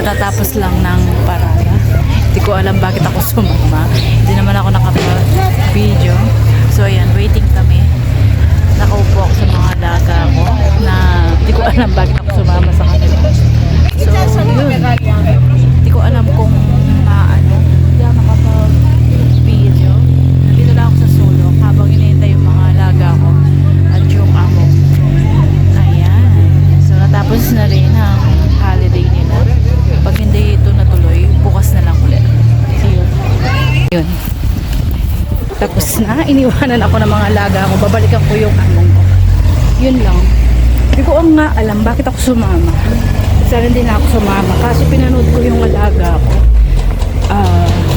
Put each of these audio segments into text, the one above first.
katatapos lang ng parada. Hindi ko alam bakit ako sumama. Hindi naman ako nakapag-video. So ayan, waiting kami. Nakaupo ako sa mga alaga ko na hindi ko alam bakit ako sumama sa kanila. So yun, hindi ko alam kung hindi ako nakapag-video. Nandito lang ako sa sulok habang hinihintay yung mga alaga ko at yung amo. Ayan, so natapos na rin ang holiday nila. Pag hindi ito natuloy, bukas na lang ulit. See you. Yun. Tapos na, iniwanan ako ng mga alaga ko. Babalikan ko yung among ko. Yun lang. Hindi ko nga alam bakit ako sumama. Sana hindi na ako sumama. Kasi pinanood ko yung alaga ko.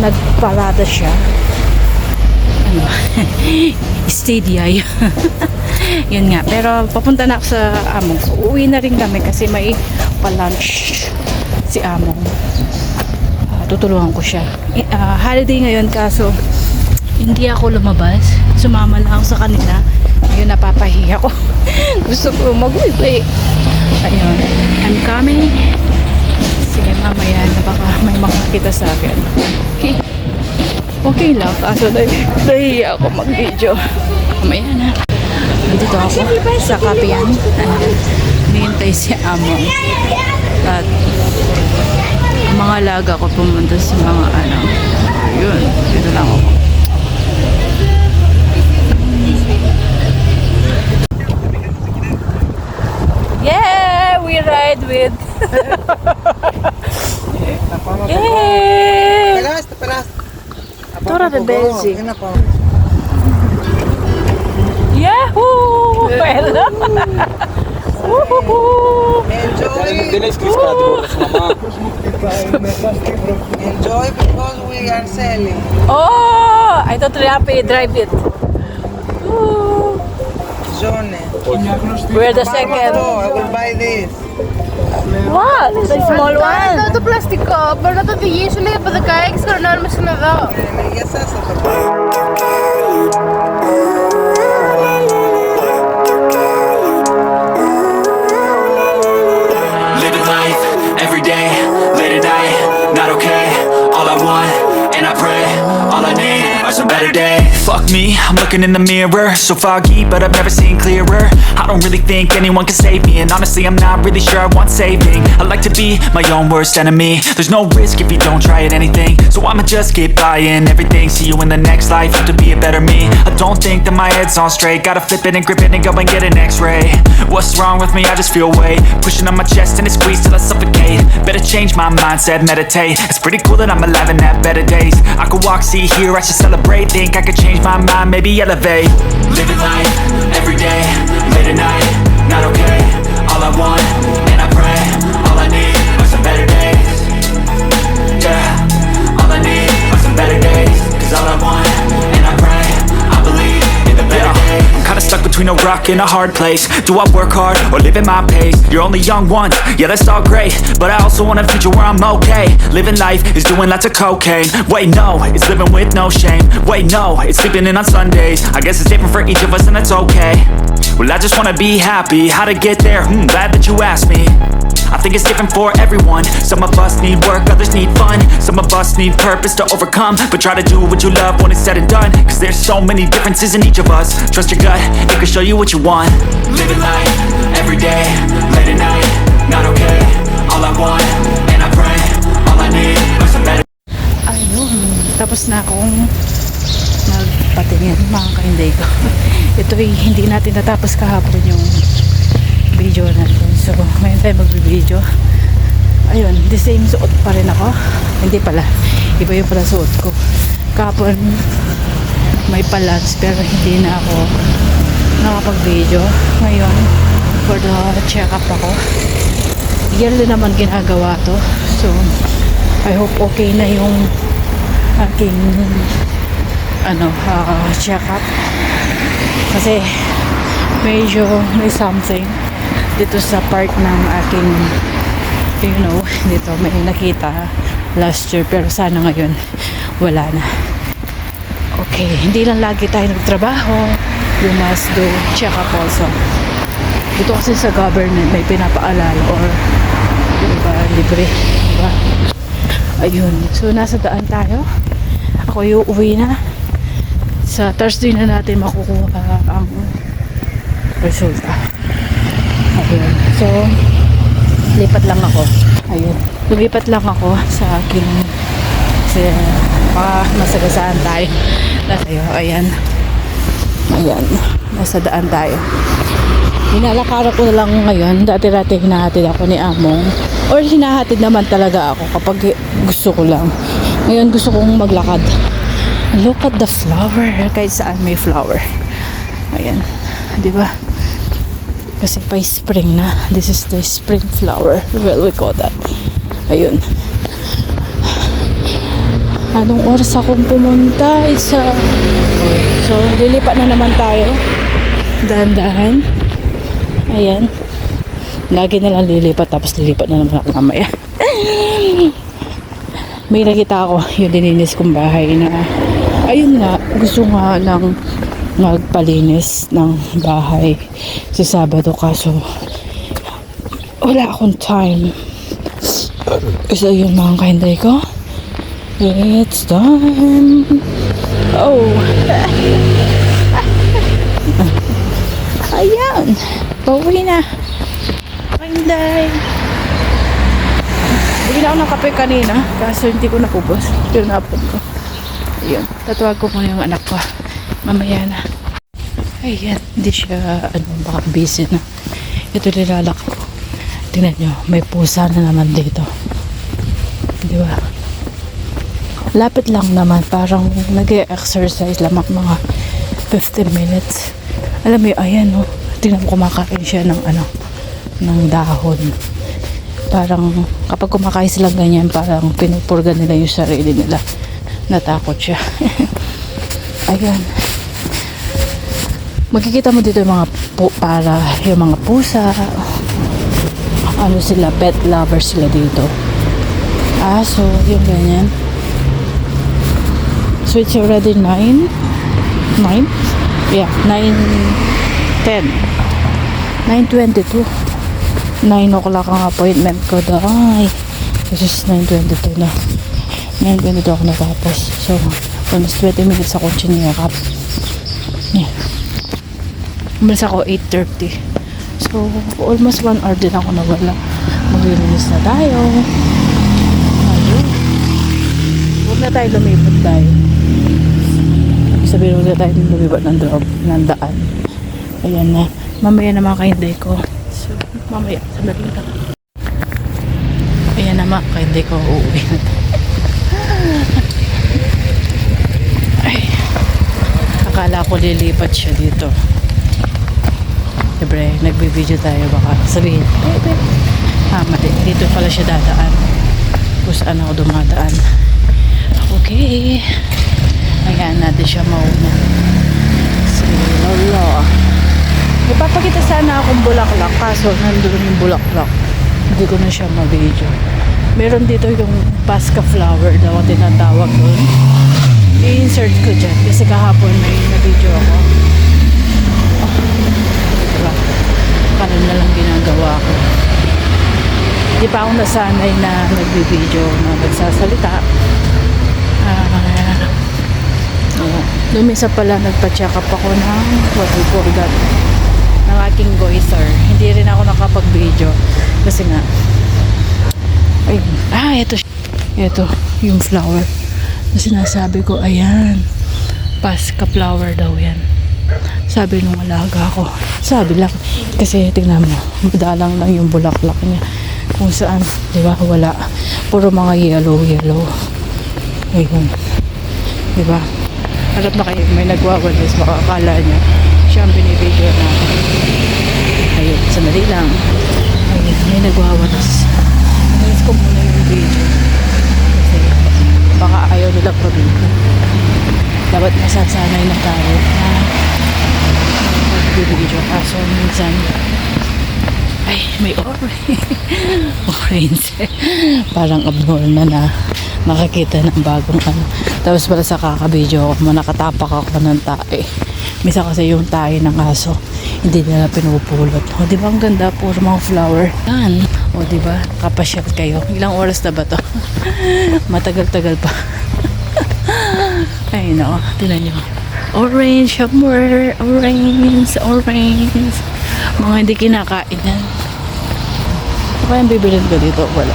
Nagparada siya. Stadia. Yun nga. Pero papunta na ako sa among ko. Uuwi na rin kami kasi may pa-lunch si among. Tutulungan ko siya. Holiday ngayon kaso hindi ako lumabas. Sumama lang ako sa kanila. Ngayon napapahiya ko. Gusto ko mag-uwi. Ayun. I'm coming. Sige mamaya na baka may makakita sa akin. Okay lang. Kaso nahihiya ako mag-video. Mamaya na. Nandito ako sa kapiyan. Nihintay si Amo. At mga alaga ko pumunta sa mga yun. Dito lang ako. Yeah, we ride with. Yeah. Tora de Belgium. Yahoo! Hello. Enjoy because we are selling. Oh, I thought we drive it. Ooh. Zone. We're the second. Oh, I will buy this. What? The small one. Το πλαστικό μπορεί να το οδηγήσουν για από 16 χρονών μέσα εδώ. Για σας θα το πω. Living life every day, late at night, not okay. All I want, and I pray, all I need are some better days. Fuck me, I'm looking in the mirror, so foggy, but I've never seen clearer. I don't really think anyone can save me, and honestly I'm not really sure I want saving. I like to be my own worst enemy. There's no risk if you don't try at anything, so I'ma just keep buying everything. See you in the next life, have to be a better me. I don't think that my head's on straight, gotta flip it and grip it and go and get an x-ray. What's wrong with me? I just feel weight pushing on my chest and it squeezes till I suffocate. Better change my mindset, meditate. It's pretty cool that I'm alive and have better days. I could walk, see, hear, I should celebrate. Think I could change my mind, maybe elevate. Living life every day, late at night, not okay. All I want, and I pray, all I need are some better days. Yeah, all I need are some better days. Cause all I want, and I pray, I believe in the better days. I'm kinda stuck between a rock and a hard place. Do I work hard or live at my pace? You're only young once, yeah that's all great, but I also want a future where I'm okay. Living life is doing lots of cocaine. Wait no, it's living with no shame. Wait no, it's sleeping in on Sundays. I guess it's different for each of us and that's okay. Well I just wanna be happy. How to get there? Glad that you asked me. I think it's different for everyone. Some of us need work, others need fun. Some of us need purpose to overcome. But try to do what you love when it's said and done. Cause there's so many differences in each of us. Trust your gut, it can show you what you want. Living life, every day, late at night, not okay. All I want, and I pray, all I need are some better. Ayun, tapos na akong magpatingin mga kahinday ko. Ito hindi natin natapos kahapon yung video natin. So, ngayon tayo magbibideo. Ayun, the same suot pa rin ako. Hindi pala. Iba yung pala suot ko. Kahapon, may palats pero hindi na ako nakapag-video. Ngayon, for the check-up ako. Yearly naman ginagawa to. So, I hope okay na yung aking check-up. Kasi, medyo may something dito sa part ng aking dito may nakita last year pero sana ngayon wala na. Okay, hindi lang lagi tayo nagtrabaho, you must do check up also. Dito kasi sa government may pinapaalala or Diba, libre. Diba? Ayun. So, nasa daan tayo. Ako yung uwi na. Sa Thursday na natin makukuha ang resulta. Ayun. So, lipat lang ako. Ayun. Lumipat lang ako sa akin. Kasi, masagasaan tayo. Tayo. Ayan. Ayan. Nasa daan tayo. Hinalakaran ko na lang ngayon. Dati-dati hinahatid ako ni Among. Or hinahatid naman talaga ako kapag gusto ko lang. Ngayon gusto kong maglakad. Look at the flower. Kahit saan may flower. Ayan. Diba? Kasi pa spring na. This is the spring flower. Well, we call that. Ayun. Anong oras akong pumunta? So, lilipat na naman tayo. Dahan-dahan. Ayan. Lagi na lang lilipat tapos lilipat na naman ako mamaya. May nakita ako yung dininis kong bahay na ayun nga, gusto nga lang magpalinis ng bahay sa Sabado kaso wala akong time. So yun mga kahinday ko. It's time. Oh. Ayan. Pauwi na. Kahinday. Bigyan ako ng kape kanina. Kaso hindi ko nakubos. Tinapon ko. Ayun. Tatawag ko muna yung anak ko. Mamaya na. Ayan. Hindi siya, baka busy na. Ito nilalak ko. Tingnan nyo. May pusa na naman dito. Di ba? Lapit lang naman. Parang nag-exercise lamang mga 15 minutes. Alam mo yun, ayan o. Tingnan mo kumakain siya ng ng dahon. Parang kapag kumakain sila ganyan, parang pinupurga nila yung sarili nila. Natakot siya. Ayan. Makikita mo dito yung mga yung mga pusa. Ano sila, pet lovers sila dito. So yung ganyan. So it's already 9? Yeah, 9:10. 9:22. 9 o'clock ang appointment ko dahil. This is 9:22 na. 9:22 ako natapos. So, almost 20 minutes ako chiniyakap. Yeah. Umalis ako 8:30. So, almost 1 hour din ako nawala. Maglilinis na tayo. Ayun. Huwag na tayo lumipat tayo. Sabihin, huwag na tayo lumipat ng daan. Ayan na. Mamaya na mga kahinday ko. So, mamaya. Sandali lang. Ayan na mga kahinday ko. Uuwi na tayo. Ay. Akala ko lilipat siya dito. Siyempre, nagbibideo tayo. Baka sabihin, mali. Dito pala siya dadaan. Kung saan ako dumadaan. Okay. Ayan natin siya mauna. So, lolo. Ipapakita sana akong bulaklak. Kaso, nandun yung bulaklak. Hindi ko na siya ma-video. Meron dito yung Pasca flower daw ang tinatawag doon. I-insert ko dyan. Kasi kahapon may na-video ako. Oh, diba? Parang na lang ginagawa ko. Hindi pa ako nasanay na nagbibideo na nagsasalita. Lumisa pala nagpa-check up ako ng what we call that ng aking goiter. Hindi rin ako nakapag-video kasi nga ayun. Ito yung flower na sinasabi ko. Ayan, Pasca flower daw yan, sabi nung alaga ko. Sabi lang kasi tingnan mo, madalang lang yung bulaklak niya kung saan, di ba, wala, puro mga yellow. Ayun, di ba? Harap na kayo, may nagwawalis, makakala niya siya ang binibideo natin. Ayun, sandali lang. Ayun, may nagwawalis. Nalis ko muna yung video kasi baka ayaw nila pabigyan. Dapat masasanay na tayo na magbibideo. Kaso minsan Ay, may orange. Orange. Parang abnormal na nakakita ng bagong ano. Tapos pala sa kakabidyo ako, nakatapak ako ng tae. Misa kasi yung tae ng aso, hindi nila pinupulot. O, di ba ang ganda? Puro mga flower. Yan. O, di ba? Kapasyal kayo. Ilang oras na ba to? Matagal-tagal pa. Ay, no. Tinan nyo. Orange, somewhere. Orange, orange. Mga hindi kinakain yan. Ano kayang bibilin ko dito? Wala.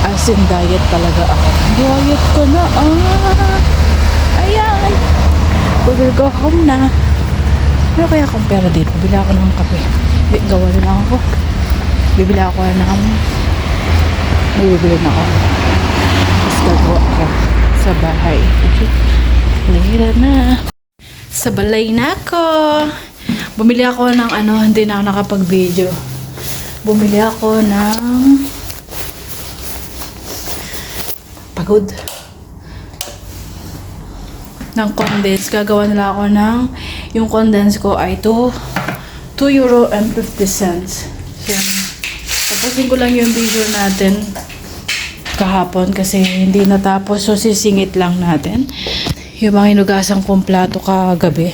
As in, diet talaga ako. Diet ko na. Ayan. Will go home na. Ano kaya akong pera dito? Bili ako ng kape. Gawa na lang ako. Bibili ako ng bibili na ako. Tapos gagawa ako sa bahay. Later na. Sa balay na ako. Bumili ako ng ano, hindi na ako nakapag-video. Bumili ako ng pagod. Ng condense. Gagawa nila ako ng yung condense ko ay €2.50. Yan. Tapusin ko lang yung video natin kahapon kasi hindi natapos. So, sisingit lang natin. Yung mga hinugasan kong plato kagabi.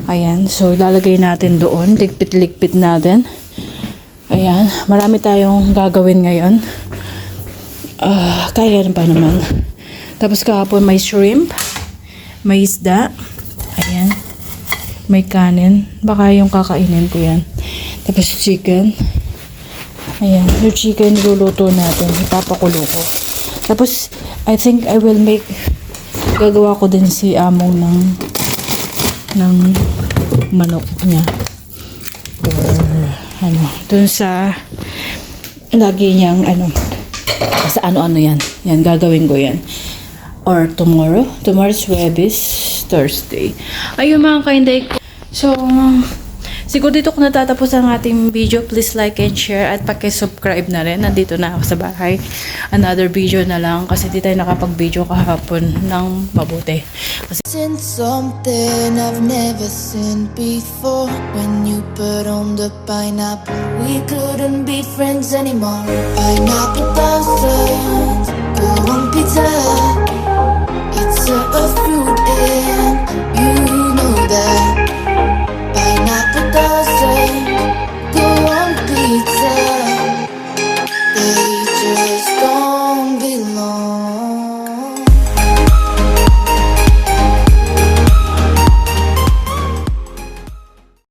Ayan. So, ilalagay natin doon. Ligpit-ligpit natin. Ayan. Marami tayong gagawin ngayon. Kaya pa naman. Tapos kahapon may shrimp. May isda. Ayan. May kanin. Baka yung kakainin ko yan. Tapos chicken. Ayan. Yung chicken luluto natin. Ipapakulo ko. Tapos, I think I will make gagawa ko din si among ng manok niya. Or ano. Dun sa lagi niyang ano. Sa ano-ano yan. Yan. Gagawin ko yan. Or tomorrow. Tomorrow's Webis, Thursday. Ayun mga kainday ko. So, siguro dito ko natatapos ang ating video. Please like and share at paki-subscribe na rin. Nandito na ako sa bahay. Another video na lang kasi di tayo nakapag-video kahapon ng mabuti. Kasi Seen something I've never seen before. When you put on the pineapple, we couldn't be friends anymore. Pineapple thousands, go on pizza. It's a